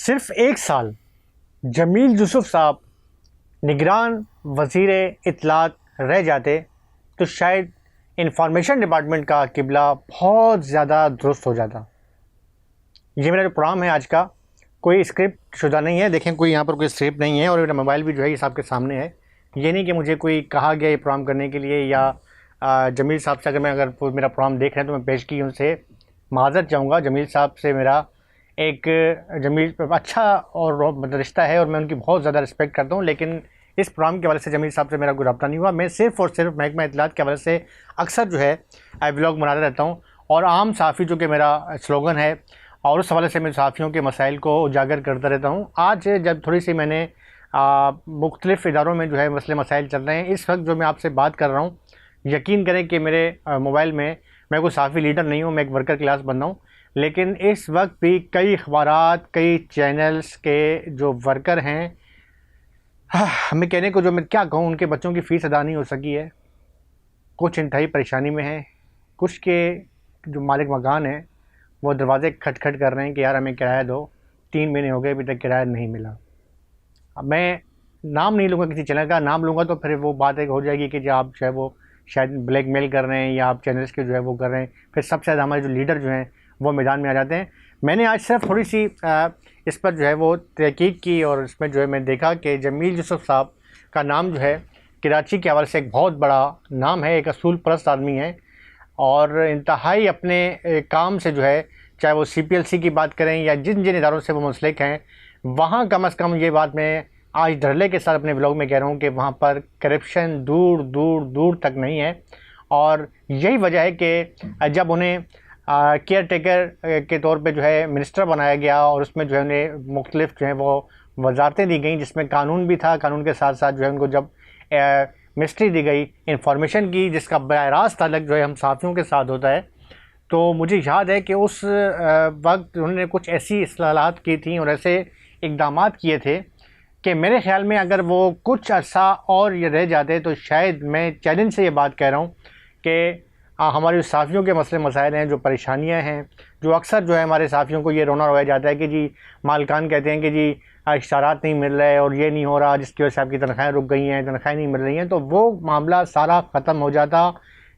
صرف ایک سال جمیل یوسف صاحب نگران وزیر اطلاعات رہ جاتے تو شاید انفارمیشن ڈپارٹمنٹ کا قبلہ بہت زیادہ درست ہو جاتا۔ یہ میرا جو پروگرام ہے آج کا کوئی اسکرپٹ شدہ نہیں ہے، دیکھیں کوئی یہاں پر کوئی اسکرپٹ نہیں ہے، اور میرا موبائل بھی جو ہے یہ آپ کے سامنے ہے۔ یہ نہیں کہ مجھے کوئی کہا گیا یہ پروگرام کرنے کے لیے، یا جمیل صاحب سے اگر میرا پروگرام دیکھ رہے ہیں تو میں پیش کی ان سے معذرت چاہوں گا۔ جمیل صاحب سے میرا ایک اچھا اور رشتہ ہے اور میں ان کی بہت زیادہ رسپیکٹ کرتا ہوں، لیکن اس پروگرام کے حوالے سے جمیل صاحب سے میرا کوئی رابطہ نہیں ہوا۔ میں صرف اور صرف محکمہ اطلاعات کے حوالے سے اکثر جو ہے ولاگ بناتا رہتا ہوں، اور عام صحافی جو کہ میرا سلوگن ہے، اور اس حوالے سے میں صحافیوں کے مسائل کو اجاگر کرتا رہتا ہوں۔ آج جب تھوڑی سی میں نے مختلف اداروں میں جو ہے مسائل چل رہے ہیں، اس وقت جو میں آپ سے بات کر رہا ہوں، یقین کریں کہ میرے موبائل میں کوئی صحافی لیڈر نہیں ہوں، میں ایک ورکر کلاس بندہ ہوں، لیکن اس وقت بھی کئی اخبارات، کئی چینلز کے جو ورکر ہیں، ہمیں کہنے کو جو میں کیا کہوں، ان کے بچوں کی فیس ادا نہیں ہو سکی ہے، کچھ انتہائی پریشانی میں ہیں، کچھ کے جو مالک مکان ہیں وہ دروازے کھٹ کھٹ کر رہے ہیں کہ یار ہمیں کرایہ دو، 3 مہینے ہو گئے ابھی تک کرایہ نہیں ملا۔ اب میں نام نہیں لوں گا کسی چینل کا، نام لوں گا تو پھر وہ بات ایک ہو جائے گی کہ جو آپ جو ہے وہ شاید بلیک میل کر رہے ہیں، یا آپ چینلز کے جو ہے وہ کر رہے ہیں، پھر سب سے زیادہ ہمارے جو لیڈر جو ہیں وہ میدان میں آ جاتے ہیں۔ میں نے آج صرف تھوڑی سی اس پر جو ہے وہ تحقیق کی، اور اس میں جو ہے میں دیکھا کہ جمیل یوسف صاحب کا نام جو ہے کراچی کے حوالے سے ایک بہت بڑا نام ہے، ایک اصول پرست آدمی ہے، اور انتہائی اپنے کام سے جو ہے، چاہے وہ CPLC کی بات کریں یا جن اداروں سے وہ منسلک ہیں، وہاں کم از کم یہ بات میں آج دھڑلے کے ساتھ اپنے ولاگ میں کہہ رہا ہوں کہ وہاں پر کرپشن دور دور دور تک نہیں ہے۔ اور یہی وجہ ہے کہ جب انہیں کیئر ٹیکر کے طور پہ جو ہے منسٹر بنایا گیا، اور اس میں جو ہے انہیں مختلف جو ہیں وہ وزارتیں دی گئیں، جس میں قانون بھی تھا، قانون کے ساتھ ساتھ جو ہے ان کو جب منسٹری دی گئی انفارمیشن کی، جس کا براہ راست تعلق جو ہے ہم صحافیوں کے ساتھ ہوتا ہے، تو مجھے یاد ہے کہ اس وقت انہوں نے کچھ ایسی اصلاحات کی تھیں اور ایسے اقدامات کیے تھے کہ میرے خیال میں اگر وہ کچھ عرصہ اور یہ رہ جاتے تو شاید، میں چیلنج سے یہ بات کہہ رہا ہوں کہ ہمارے صحافیوں کے مسئلے مسائل ہیں، جو پریشانیاں ہیں، جو اکثر جو ہے ہمارے صحافیوں کو یہ رونا روایا جاتا ہے کہ جی مالکان کہتے ہیں کہ جی اشتہارات نہیں مل رہے اور یہ نہیں ہو رہا، جس کی وجہ سے آپ کی تنخواہیں رک گئی ہیں، تنخواہیں نہیں مل رہی ہیں، تو وہ معاملہ سارا ختم ہو جاتا۔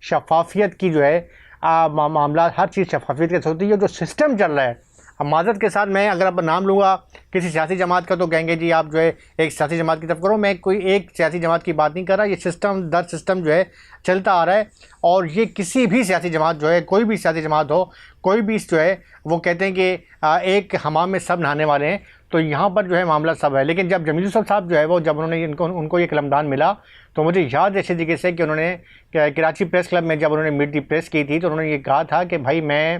شفافیت کی جو ہے معاملات، ہر چیز شفافیت کے ساتھ ہوتی ہے۔ جو سسٹم چل رہا ہے، اب معذرت کے ساتھ میں اگر اب نام لوں گا کسی سیاسی جماعت کا تو کہیں گے جی آپ جو ہے ایک سیاسی جماعت کی طرف کرو، میں کوئی ایک سیاسی جماعت کی بات نہیں کر رہا، یہ سسٹم در سسٹم جو ہے چلتا آ رہا ہے، اور یہ کسی بھی سیاسی جماعت جو ہے، کوئی بھی سیاسی جماعت ہو، کوئی بھی جو ہے وہ کہتے ہیں کہ ایک حمام میں سب نہانے والے ہیں، تو یہاں پر جو ہے معاملہ سب ہے۔ لیکن جب جمیل یوسف صاحب جو ہے وہ جب ان کو یہ قلمدان ملا، تو مجھے یاد ہے اچھے طریقے سے کہ انہوں نے کراچی پریس کلب میں جب انہوں نے میٹ دی پریس کی تھی، تو انہوں نے یہ کہا تھا کہ بھائی میں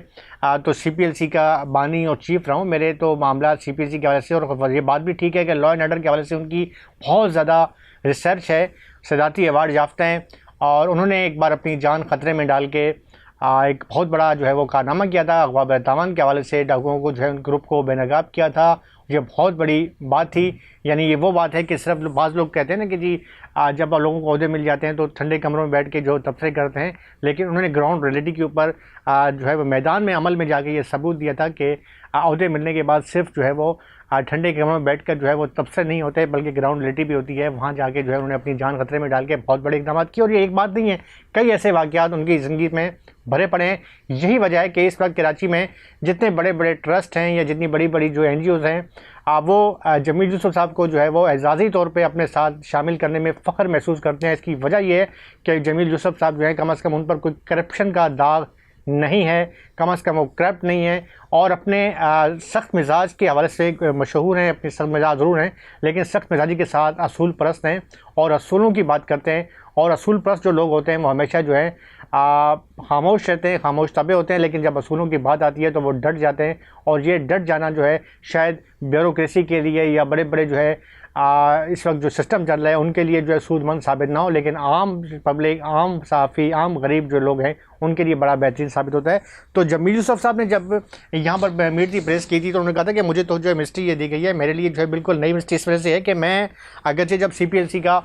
تو CPLC کا بانی اور چیف رہا ہوں، میرے تو معاملات CPLC کے حوالے سے، اور یہ بات بھی ٹھیک ہے کہ لا اینڈ آرڈر کے حوالے سے ان کی بہت زیادہ ریسرچ ہے، صدارتی ایوارڈ یافتہ ہیں، اور انہوں نے ایک بار اپنی جان خطرے میں ڈال کے ایک بہت بڑا جو ہے وہ کارنامہ کیا تھا، اغوا تاوان کے حوالے سے ڈاکوؤں کو جو ہے ان گروپ کو بے نقاب کیا تھا۔ یہ بہت بڑی بات تھی، یعنی یہ وہ بات ہے کہ صرف بعض لوگ کہتے ہیں نا کہ جی جب لوگوں کو عہدے مل جاتے ہیں تو ٹھنڈے کمروں میں بیٹھ کے جو تبصرے کرتے ہیں، لیکن انہوں نے گراؤنڈ ریئلٹی کے اوپر جو ہے وہ میدان میں عمل میں جا کے یہ ثبوت دیا تھا کہ عہدے ملنے کے بعد صرف جو ہے وہ ٹھنڈے کمروں میں بیٹھ کر جو ہے وہ تبصرے نہیں ہوتے، بلکہ گراؤنڈ ریئلٹی بھی ہوتی ہے۔ وہاں جا کے جو ہے انہوں نے اپنی جان خطرے میں ڈال کے بہت بڑے اقدامات کیے، اور یہ ایک بات نہیں ہے، کئی ایسے واقعات ان کی زندگی میں بھرے پڑے ہیں۔ یہی وجہ ہے کہ اس وقت کراچی میں جتنے بڑے بڑے ٹرسٹ ہیں یا جتنی بڑی بڑی جو NGOز ہیں، وہ جمیل یوسف صاحب کو جو ہے وہ اعزازی طور پہ اپنے ساتھ شامل کرنے میں فخر محسوس کرتے ہیں۔ اس کی وجہ یہ ہے کہ جمیل یوسف صاحب جو ہے کم از کم ان پر کوئی کرپشن کا داغ نہیں ہے، کم از کم وہ کرپٹ نہیں ہے، اور اپنے سخت مزاج کے حوالے سے مشہور ہیں، اپنے سخت مزاج ضرور ہیں، لیکن سخت مزاجی کے ساتھ اصول پرست ہیں اور اصولوں کی بات کرتے ہیں۔ اور اصول پرست جو لوگ ہوتے ہیں وہ ہمیشہ جو ہے خاموش رہتے ہیں، خاموش طبع ہوتے ہیں، لیکن جب اصولوں کی بات آتی ہے تو وہ ڈٹ جاتے ہیں، اور یہ ڈٹ جانا جو ہے شاید بیوروکریسی کے لیے یا بڑے بڑے جو ہے اس وقت جو سسٹم چل رہا ہے ان کے لیے جو ہے سود مند ثابت نہ ہو، لیکن عام پبلک، عام صحافی، عام غریب جو لوگ ہیں ان کے لیے بڑا بہترین ثابت ہوتا ہے۔ تو جمیل یوسف صاحب نے جب یہاں پر میٹ دی پریس کی تھی تو انہوں نے کہا تھا کہ مجھے تو جو ہے منسٹری یہ دی گئی ہے، میرے لیے جو ہے بالکل نئی منسٹری اس وجہ سے ہے کہ میں اگرچہ جب CPLC کا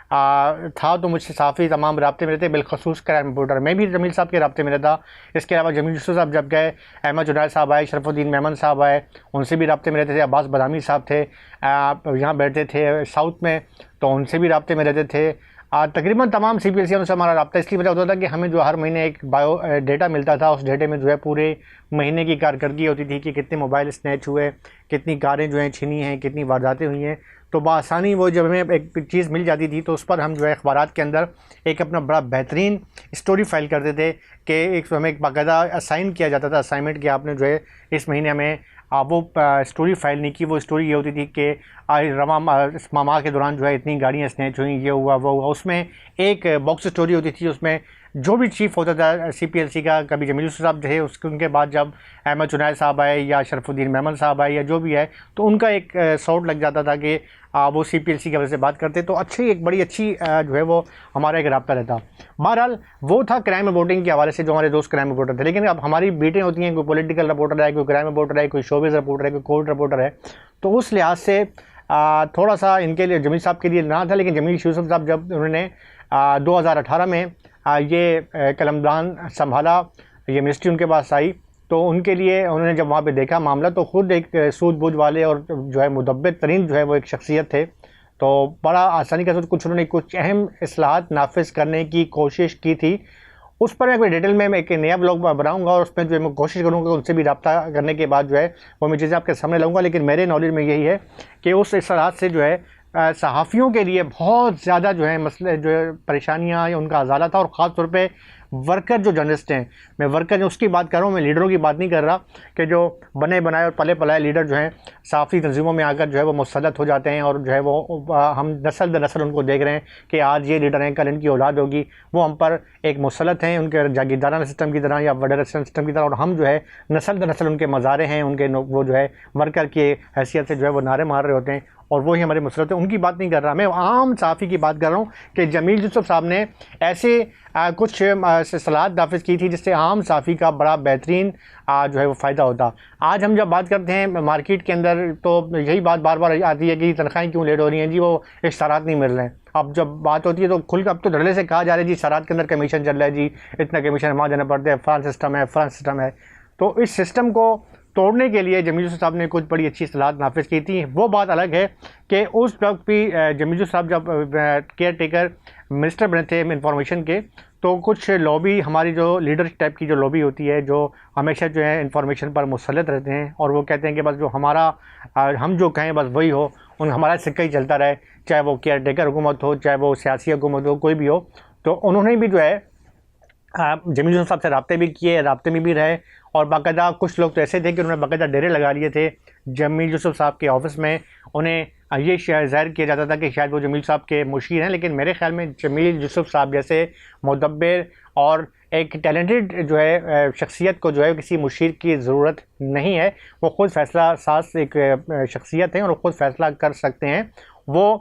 تھا تو مجھ سے صحافی تمام رابطے میں رہتے، بالخصوص کرائم رپورٹر. میں بھی جمیل صاحب کے رابطے میں رہتا. اس کے علاوہ جمیل یوسف صاحب جب گئے، احمد جنید صاحب آئے، شرف الدین میمن صاحب آئے، ان سے بھی رابطے میں رہتے تھے. عباس بادامی صاحب تھے یہاں بیٹھتے تھے ساؤتھ میں، تو ان سے بھی رابطے میں رہتے تھے. تقریباً تمام سی پی ایل سی سے ہمارا رابطہ اس لیے وجہ ہوتا تھا کہ ہمیں جو ہر مہینے ایک بایو ڈیٹا ملتا تھا. اس ڈیٹے میں جو ہے پورے مہینے کی کارکردگی ہوتی تھی کہ کتنے موبائل اسنیچ ہوئے، کتنی کاریں جو ہیں چھینی ہیں، کتنی وارداتیں ہوئی ہیں. تو بآسانی وہ جب ہمیں ایک چیز مل جاتی تھی تو اس پر ہم جو ہے اخبارات کے اندر ایک اپنا بڑا بہترین اسٹوری فائل کرتے تھے کہ ہمیں ایک باقاعدہ اسائن کیا جاتا تھا اسائنمنٹ کہ آپ نے جو ہے اس مہینے ہمیں وہ اسٹوری فائل نہیں کی. وہ اسٹوری یہ ہوتی تھی کہ اس ماہ کے دوران جو ہے اتنی گاڑیاں اسنیچ ہوئیں، یہ ہوا وہ ہوا. اس میں ایک باکس اسٹوری ہوتی تھی. اس میں جو بھی چیف ہوتا تھا سی پی ایل سی کا، کبھی جمیل یوسف صاحب تھے، ان کے بعد جب احمد جنید صاحب آئے یا شرف الدین میمن صاحب آئے یا جو بھی ہے، تو ان کا ایک ساؤٹ لگ جاتا تھا کہ وہ سی پی ایل سی کی وجہ سے بات کرتے. تو ایک بڑی اچھی جو ہے وہ ہمارا ایک رابطہ رہتا. بہرحال وہ تھا کرائم رپورٹنگ کے حوالے سے جو ہمارے دوست کرائم رپورٹر تھے. لیکن اب ہماری بیٹیں ہوتی ہیں، کوئی پولیٹیکل رپورٹر ہے، کوئی کرائم رپورٹر ہے، کوئی شوبز رپورٹر ہے، کوئی کورٹ رپورٹر ہے. تو اس لحاظ سے تھوڑا سا ان کے لیے جمیل صاحب کے لیے نہ تھا. لیکن جمیل یوسف صاحب جب انہوں نے 2018 میں یہ قلمدان سنبھالا، یہ منسٹری ان کے پاس آئی، تو ان کے لیے انہوں نے جب وہاں پہ دیکھا معاملہ، تو خود ایک سوجھ بوجھ والے اور جو ہے مدبر ترین جو ہے وہ ایک شخصیت تھے. تو بڑا آسانی کے ساتھ انہوں نے کچھ اہم اصلاحات نافذ کرنے کی کوشش کی تھی. اس پر میں کوئی ڈیٹیل میں ایک نیا بلاگ بناؤں گا اور اس میں جو ہے میں کوشش کروں گا ان سے بھی رابطہ کرنے کے بعد جو ہے وہ میں چیزیں آپ کے سامنے لاؤں گا. لیکن میرے نالج میں یہی ہے کہ اس اصلاحات سے جو ہے صحافیوں کے لیے بہت زیادہ جو ہے مسئلے جو ہے پریشانیاں ان کا ازالہ تھا. اور خاص طور پہ ورکر جو جرنلسٹ ہیں، میں ورکر اس کی بات کر رہا ہوں، میں لیڈروں کی بات نہیں کر رہا کہ جو بنے بنائے اور پلے پلائے لیڈر جو ہیں صحافی تنظیموں میں آ کر جو ہے وہ مسلط ہو جاتے ہیں. اور جو ہے وہ ہم نسل در نسل ان کو دیکھ رہے ہیں کہ آج یہ لیڈر ہیں، کل ان کی اولاد ہوگی، وہ ہم پر ایک مسلط ہیں ان کے جاگیردارانہ سسٹم کی طرح یا وڈر سسٹم کی طرح. اور ہم جو ہے نسل در نسل ان کے مزارے ہیں، ان کے وہ جو ہے ورکر کی حیثیت سے جو ہے وہ نعرے مار رہے ہوتے ہیں اور وہی ہمارے مسلط ہیں. ان کی بات نہیں کر رہا، میں عام صحافی کی بات کر رہا ہوں کہ جمیل یوسف صاحب نے ایسے کچھ اصلاحات نافذ کی تھی جس سے عام صحافی کا بڑا بہترین جو ہے وہ فائدہ ہوتا. آج ہم جب بات کرتے ہیں مارکیٹ کے اندر تو یہی بات بار بار آتی ہے کہ تنخواہیں کیوں لیٹ ہو رہی ہیں جی، وہ اشتہارات نہیں مل رہے ہیں. اب جب بات ہوتی ہے تو کھل کر اب تو دھڑلے سے کہا جا رہا ہے جی اشتہارات کے اندر کمیشن چل رہا ہے جی، اتنا کمیشن وہاں دینا پڑتا ہے، فلان سسٹم ہے. تو اس سسٹم کو توڑنے کے لیے جمیل یوسف صاحب نے کچھ بڑی اچھی اصلاحات نافذ کی تھیں. وہ بات الگ ہے کہ اس وقت بھی جمیل یوسف صاحب جب کیئر ٹیکر منسٹر بنے تھے انفارمیشن کے، تو کچھ لابی ہماری جو لیڈر ٹائپ کی جو لابی ہوتی ہے جو ہمیشہ جو ہے انفارمیشن پر مسلط رہتے ہیں اور وہ کہتے ہیں کہ بس جو ہمارا ہم جو کہیں بس وہی ہو، ہمارا سکہ ہی چلتا رہے، چاہے وہ کیئر ٹیکر حکومت ہو، چاہے وہ سیاسی حکومت ہو، کوئی بھی ہو. تو انہوں نے بھی جو ہے جمیل یوسف صاحب سے رابطے بھی کیے، رابطے میں بھی رہے. اور باقاعدہ کچھ لوگ تو ایسے تھے کہ انہوں نے باقاعدہ ڈیرے لگا لیے تھے جمیل یوسف صاحب کے آفس میں. انہیں یہ ظاہر کیا جاتا تھا کہ شاید وہ جمیل صاحب کے مشیر ہیں. لیکن میرے خیال میں جمیل یوسف صاحب جیسے مدبر اور ایک ٹیلنٹڈ جو ہے شخصیت کو جو ہے کسی مشیر کی ضرورت نہیں ہے. وہ خود فیصلہ ساز ایک شخصیت ہیں اور خود فیصلہ کر سکتے ہیں. وہ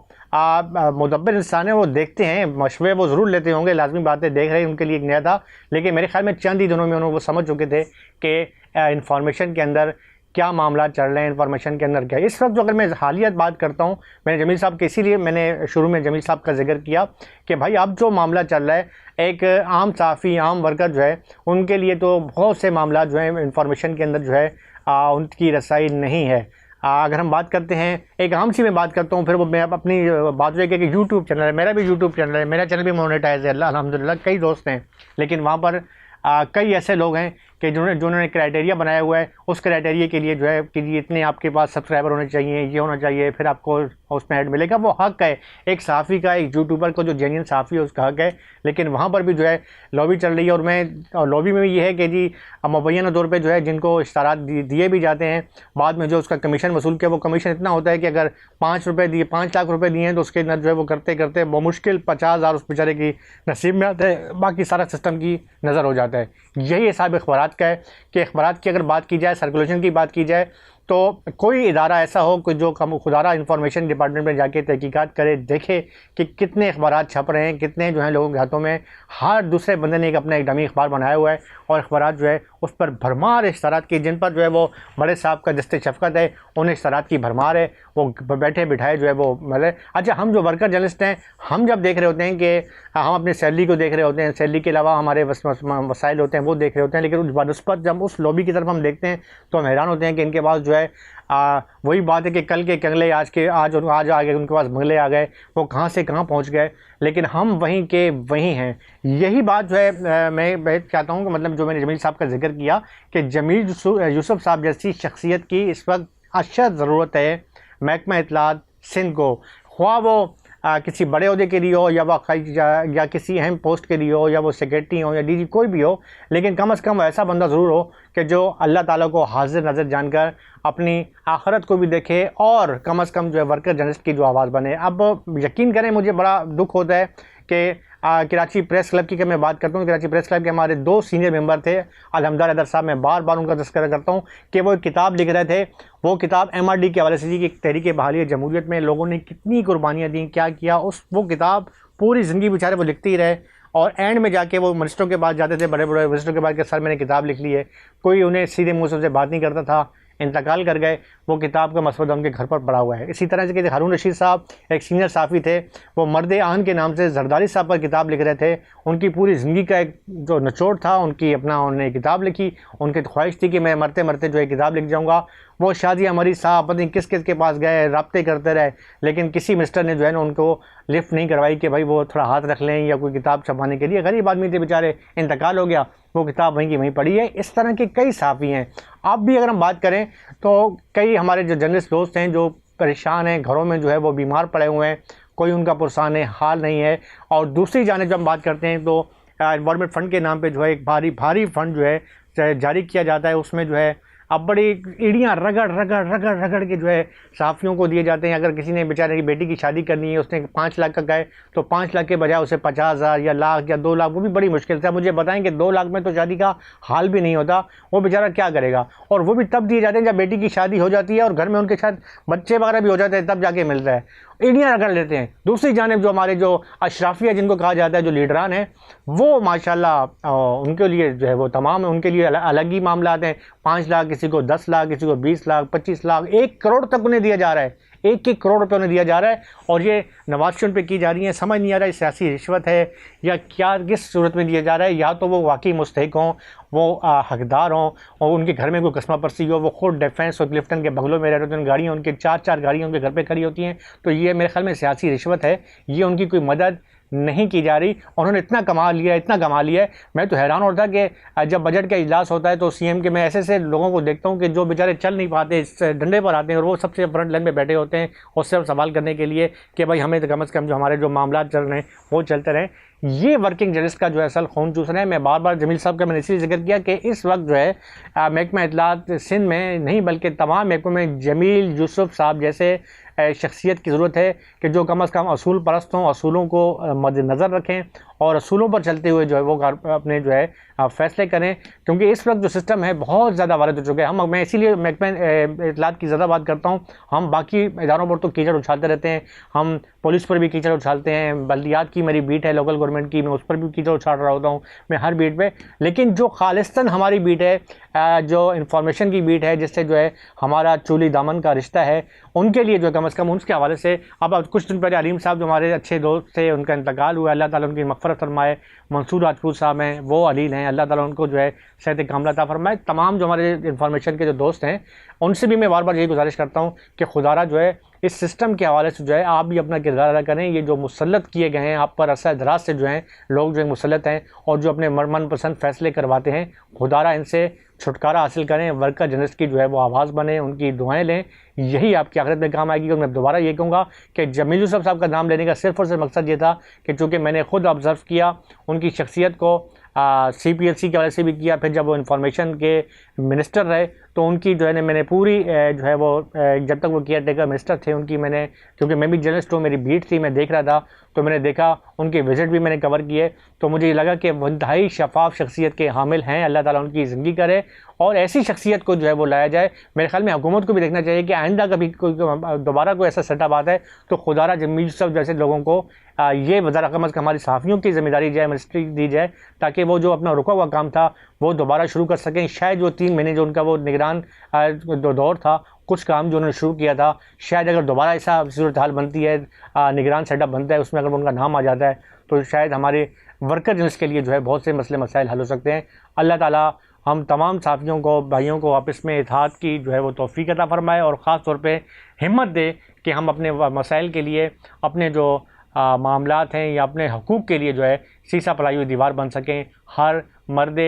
مدبر انسان ہیں، وہ دیکھتے ہیں، مشورے وہ ضرور لیتے ہوں گے، لازمی باتیں دیکھ رہے ہیں، ان کے لیے ایک نیا تھا. لیکن میرے خیال میں چند ہی دنوں میں انہوں وہ سمجھ چکے تھے کہ انفارمیشن کے اندر کیا معاملات چل رہے ہیں، انفارمیشن کے اندر کیا. اس وقت جو اگر میں حالیت بات کرتا ہوں، میں نے جمیل صاحب کے اسی لیے میں نے شروع میں جمیل صاحب کا ذکر کیا کہ بھائی اب جو معاملہ چل رہا ہے، ایک عام صحافی، عام ورکر جو ہے ان کے لیے تو بہت سے معاملات جو ہیں انفارمیشن کے اندر جو ہے ان کی رسائی نہیں ہے. اگر ہم بات کرتے ہیں ایک عام سی میں بات کرتا ہوں، پھر وہ میں اپنی بات ہے کہ یوٹیوب چینل ہے، میرا بھی یوٹیوب چینل ہے، میرا چینل بھی مونیٹائز ہے الحمدللہ. کئی دوست ہیں لیکن وہاں پر کئی ایسے لوگ ہیں کہ جنہوں نے کرائٹیریا بنایا ہوا ہے. اس کرائٹیریا کے لیے جو ہے کہ اتنے آپ کے پاس سبسکرائبر ہونے چاہیے، یہ ہونا چاہیے، پھر آپ کو اس میں ایڈ ملے گا. وہ حق ہے ایک صحافی کا، ایک یوٹیوبر کو جو جینین صحافی ہے اس کا حق ہے. لیکن وہاں پر بھی جو ہے لابی چل رہی ہے. اور لابی میں بھی یہ ہے کہ جی مبینہ طور پہ جو ہے جن کو اشتہارات دیے بھی جاتے ہیں، بعد میں جو اس کا کمیشن وصول کیا، وہ کمیشن اتنا ہوتا ہے کہ اگر 5 لاکھ روپے دیے ہیں تو اس کے اندر جو ہے وہ کرتے کرتے بمشکل 50,000 اس بیچارے کی نصیب میں آتا ہے، باقی سارا سسٹم کی نظر ہو جاتا ہے. یہی حساب اخبارات کا ہے کہ اخبارات کی اگر بات کی جائے، سرکولیشن کی بات کی جائے، تو کوئی ادارہ ایسا ہو کہ جو خودارہ انفارمیشن ڈپارٹمنٹ میں جا کے تحقیقات کرے، دیکھے کہ کتنے اخبارات چھپ رہے ہیں، کتنے جو ہیں لوگوں کے ہاتھوں میں. ہر دوسرے بندے نے اپنا ایک ڈمی اخبار بنایا ہوا ہے اور اخبارات جو ہے اس پر بھرمار اشتہارات کی، جن پر جو ہے وہ بڑے صاحب کا دست شفقت ہے، انہیں اشتہارات کی بھرمار ہے. وہ بیٹھے بٹھائے جو ہے وہ مطلب اچھا ہم جو ورکر جرنلسٹ ہیں ہم جب دیکھ رہے ہوتے ہیں کہ ہم اپنے سیلری کو دیکھ رہے ہوتے ہیں، سیلری کے علاوہ ہمارے وسائل ہوتے ہیں وہ دیکھ رہے ہوتے ہیں، لیکن بنسبت جب اس لوبی کی طرف ہم دیکھتے ہیں تو ہم حیران ہوتے ہیں کہ ان کے پاس جو ہے وہی بات ہے کہ کل کے کنگلے آج آ گئے، ان کے پاس بنگلے آ گئے، وہ کہاں سے کہاں پہنچ گئے، لیکن ہم وہیں کے وہیں ہیں۔ یہی بات جو ہے میں چاہتا ہوں کہ مطلب جو میں نے جمیل صاحب کا ذکر کیا کہ جمیل یوسف صاحب جیسی شخصیت کی اس وقت اشد ضرورت ہے محکمہ اطلاعات سندھ کو، خواہ وہ کسی بڑے عہدے کے لیے ہو یا کسی اہم پوسٹ کے لیے ہو، یا وہ سیکریٹری ہو یا ڈی جی کوئی بھی ہو، لیکن کم از کم ایسا بندہ ضرور ہو کہ جو اللہ تعالیٰ کو حاضر نظر جان کر اپنی آخرت کو بھی دیکھے اور کم از کم جو ہے ورکر جرنلسٹ کی جو آواز بنے۔ اب یقین کریں مجھے بڑا دکھ ہوتا ہے کہ کراچی پریس کلب کی میں بات کرتا ہوں، کراچی پریس کلب کے ہمارے 2 سینئر ممبر تھے الحمدہ حیدر صاحب، میں بار بار ان کا تذکرہ کرتا ہوں کہ وہ ایک کتاب لکھ رہے تھے، وہ کتاب MRD کے حوالے سے تھی کہ تحریک بحالی جمہوریت میں لوگوں نے کتنی قربانیاں دیں، کیا کیا، وہ کتاب پوری زندگی بیچارے وہ لکھتے ہی رہے، اور اینڈ میں جا کے وہ منسٹروں کے پاس جاتے تھے، بڑے بڑے منسٹروں کے پاس کہ سر میں نے کتاب لکھ لی ہے، کوئی انہیں سیدھے منہ سے بات نہیں کرتا تھا، انتقال کر گئے، وہ کتاب کا مسودہ ان کے گھر پر پڑا ہوا ہے۔ اسی طرح سے کہ ہارون رشید صاحب ایک سینئر صحافی تھے، وہ مرد آن کے نام سے زرداری صاحب پر کتاب لکھ رہے تھے، ان کی پوری زندگی کا ایک جو نچوڑ تھا انہوں نے کتاب لکھی، ان کی خواہش تھی کہ میں مرتے مرتے جو ہے کتاب لکھ جاؤں گا۔ وہ شادی ہماری صاحب پتہ نہیں کس کس کے پاس گئے، رابطے کرتے رہے، لیکن کسی مسٹر نے جو ہے نا ان کو لفٹ نہیں کروائی کہ بھائی وہ تھوڑا ہاتھ رکھ لیں یا کوئی کتاب چھپانے کے لیے۔ غریب آدمی تھے بیچارے، انتقال ہو گیا، وہ کتاب وہیں کی وہیں پڑھی ہے۔ اس طرح کے کئی صحافی ہیں۔ اب بھی اگر ہم بات کریں تو کئی ہمارے جو جرنلسٹ دوست ہیں جو پریشان ہیں، گھروں میں جو ہے وہ بیمار پڑے ہوئے ہیں، کوئی ان کا پرسان حال نہیں ہے۔ اور دوسری جانب جب ہم بات کرتے ہیں تو انوائرمنٹ فنڈ کے نام پہ جو ہے ایک بھاری فنڈ جو ہے جاری کیا جاتا ہے، اس میں جو ہے اب بڑی ایڑیاں رگڑ کے جو ہے صحافیوں کو دیے جاتے ہیں۔ اگر کسی نے بیچارے کی بیٹی کی شادی کرنی ہے، اس نے 5 لاکھ کا کہے تو 5 لاکھ کے بجائے اسے 50,000 یا لاکھ یا 2 لاکھ، وہ بھی بڑی مشکل سے۔ مجھے بتائیں کہ 2 لاکھ میں تو شادی کا حال بھی نہیں ہوتا، وہ بیچارہ کیا کرے گا؟ اور وہ بھی تب دیے جاتے ہیں جب بیٹی کی شادی ہو جاتی ہے اور گھر میں ان کے ساتھ بچے وغیرہ بھی ہو جاتے ہیں، تب جا کے ملتا ہے، ایڑیاں رگڑ لیتے ہیں۔ دوسری جانب جو ہمارے جو اشرافیہ جن کو کہا جاتا ہے، جو لیڈران ہیں، وہ ماشاءاللہ ان کے لیے جو ہے وہ تمام ان کے لیے الگ ہی معاملات ہیں۔ 5 لاکھ، کسی کو 10 لاکھ، کسی کو 20 لاکھ، 25 لاکھ، 1 کروڑ تک انہیں دیا جا رہا ہے، 1 کروڑ روپے انہیں دیا جا رہا ہے، اور یہ نوازشوں پہ کی جا رہی ہیں۔ سمجھ نہیں آ رہا ہے سیاسی رشوت ہے یا کیا، کس صورت میں دیا جا رہا ہے؟ یا تو وہ واقعی مستحق ہوں، وہ حقدار ہوں، اور ان کے گھر میں کوئی قسمہ پرسی ہو، وہ خود ڈیفینس اور کلفٹن کے بنگلوں میں رہ رہے ہوتے ہیں، گاڑیاں ان کے 4 گاڑیاں ان کے گھر پہ کھڑی ہوتی ہیں، تو یہ میرے خیال میں سیاسی رشوت ہے، یہ ان کی کوئی مدد نہیں کی جا رہی۔ انہوں نے اتنا کما لیا ہے، میں تو حیران ہوتا کہ جب بجٹ کا اجلاس ہوتا ہے تو CM کے میں ایسے لوگوں کو دیکھتا ہوں کہ جو بیچارے چل نہیں پاتے، اس ڈنڈے پر آتے ہیں، اور وہ سب سے فرنٹ لائن میں بیٹھے ہوتے ہیں اور صرف سوال کرنے کے لیے کہ بھائی ہمیں کم از کم جو ہمارے جو معاملات چل رہے ہیں وہ چلتے رہیں۔ یہ ورکنگ جرنلسٹ کا جو ہے اصل خون چوس رہے ہیں۔ میں بار بار جمیل صاحب کا میں نے اسی لیے ذکر کیا کہ اس وقت جو ہے محکمہ اطلاعات سندھ میں نہیں بلکہ تمام محکموں میں جمیل یوسف صاحب جیسے شخصیت کی ضرورت ہے کہ جو کم از کم اصول پرست ہوں، اصولوں کو مد نظر رکھیں اور اصولوں پر چلتے ہوئے جو ہے وہ اپنے جو ہے فیصلے کریں، کیونکہ اس وقت جو سسٹم ہے بہت زیادہ وارد ہو چکا ہے۔ میں اسی لیے محکمہ اطلاعات کی زیادہ بات کرتا ہوں۔ ہم باقی اداروں پر تو کیچڑ اچھالتے رہتے ہیں، ہم پولیس پر بھی کیچڑ اچھالتے ہیں، بلدیات کی میری بیٹ ہے، لوکل گورنمنٹ کی، میں اس پر بھی کیچڑ اچھال رہا ہوتا ہوں میں ہر بیٹ پہ، لیکن جو خالصتاً ہماری بیٹ ہے، جو انفارمیشن کی بیٹ ہے، جس سے جو ہے ہمارا چولی دامن کا رشتہ ہے، ان کے لیے جو کم از کم اس کے حوالے سے اب کچھ دن پہلے علیم صاحب جو ہمارے اچھے دوست تھے، ان کا انتقال ہوا، اللہ تعالیٰ ان کی مغفرت فرمائے۔ منصور راجپوت صاحب ہیں، وہ علیل ہیں، اللہ تعالیٰ ان کو جو ہے صحت کاملہ عطا فرمائے۔ تمام جو ہمارے انفارمیشن کے جو دوست ہیں ان سے بھی میں بار بار یہی گزارش کرتا ہوں کہ خدا را جو ہے اس سسٹم کے حوالے سے جو ہے آپ بھی اپنا کردار ادا کریں۔ یہ جو مسلط کیے گئے ہیں آپ پر عرصہ دراز سے جو ہیں لوگ جو مسلط ہیں اور جو اپنے من پسند فیصلے کرواتے ہیں، خدا را ان سے چھٹکارا حاصل کریں، ورکر جرنلسٹ کی جو ہے وہ آواز بنیں، ان کی دعائیں لیں، یہی آپ کی آخرت میں کام آئے گی۔ اور میں دوبارہ یہ کہوں گا کہ جمیل یوسف صاحب کا نام لینے کا صرف اور صرف مقصد یہ تھا کہ چونکہ میں نے خود آبزرو کیا ان کی شخصیت کو، CPLC کے والے سے بھی کیا، پھر جب وہ انفارمیشن کے منسٹر رہے تو ان کی جو ہے نا میں نے پوری جو ہے وہ جب تک وہ کیئر ٹیکر منسٹر تھے ان کی میں نے، کیونکہ میں بھی جرنلسٹ ہوں، میری بیٹ تھی، میں دیکھ رہا تھا، تو میں نے دیکھا ان کے وزٹ بھی میں نے کور کیے، تو مجھے یہ لگا کہ وہ انتہائی شفاف شخصیت کے حامل ہیں۔ اللہ تعالیٰ ان کی زندگی کرے اور ایسی شخصیت کو جو ہے وہ لایا جائے۔ میرے خیال میں حکومت کو بھی دیکھنا چاہیے کہ آئندہ کبھی دوبارہ کوئی ایسا سیٹ اپ آتا ہے تو خدا را جمیل یوسف جیسے لوگوں کو یہ وزارت کم از کم ہماری صحافیوں کی ذمہ داری جائے، منسٹری دی جائے، تاکہ وہ جو اپنا رکا ہوا کام تھا وہ دوبارہ شروع کر سکیں۔ شاید جو 3 مہینے جو ان کا وہ نگران دور تھا کچھ کام جو انہوں نے شروع کیا تھا، شاید اگر دوبارہ ایسا صورتحال بنتی ہے، نگران سیٹ اپ بنتا ہے، اس میں اگر ان کا نام آ جاتا ہے تو شاید ہمارے ورکرز کے لیے جو ہے بہت سے مسئلے مسائل حل ہو سکتے ہیں۔ اللہ تعالیٰ ہم تمام صحافیوں کو، بھائیوں کو آپس میں اتحاد کی جو ہے وہ توفیق عطا فرمائے، اور خاص طور پہ ہمت دے کہ ہم اپنے مسائل کے لیے، اپنے جو معاملات ہیں یا اپنے حقوق کے لیے جو ہے سیسا پلائی ہوئی دیوار بن سکیں۔ ہر مرد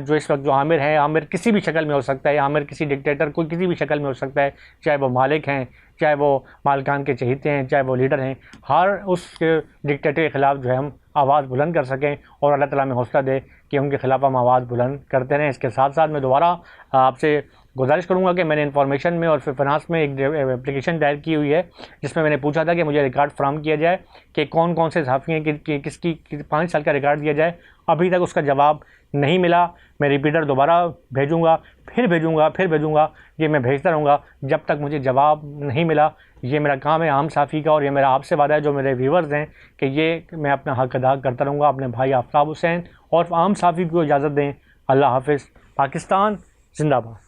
جو اس وقت جو عامر ہے، عامر کسی بھی شکل میں ہو سکتا ہے، عامر کسی ڈکٹیٹر کوئی کسی بھی شکل میں ہو سکتا ہے، چاہے وہ مالک ہیں، چاہے وہ مالکان کے چہیتے ہیں، چاہے وہ لیڈر ہیں، ہر اس ڈکٹیٹر کے خلاف جو ہے ہم آواز بلند کر سکیں، اور اللہ تعالیٰ میں حوصلہ دے کہ ان کے خلاف ہم آواز بلند کرتے رہیں۔ اس کے ساتھ ساتھ میں دوبارہ آپ سے گزارش کروں گا کہ میں نے انفارمیشن میں اور فنانس میں ایک اپلیکیشن دائر کی ہوئی ہے، جس میں نے پوچھا تھا کہ مجھے ریکارڈ فراہم کیا جائے کہ کون کون سے صحافی ہیں کہ کس کی 5 سال کا ریکارڈ دیا جائے۔ ابھی تک اس کا جواب نہیں ملا۔ میں ریپیٹر دوبارہ بھیجوں گا، پھر بھیجوں گا، یہ میں بھیجتا رہوں گا جب تک مجھے جواب نہیں ملا۔ یہ میرا کام ہے عام صحافی کا، اور یہ میرا آپ سے وعدہ ہے جو میرے ویورز ہیں کہ یہ میں اپنا حق ادا کرتا رہوں گا۔ اپنے بھائی آفتاب حسین اور عام صحافی کو اجازت دیں۔ اللہ حافظ۔ پاکستان زندہ باد۔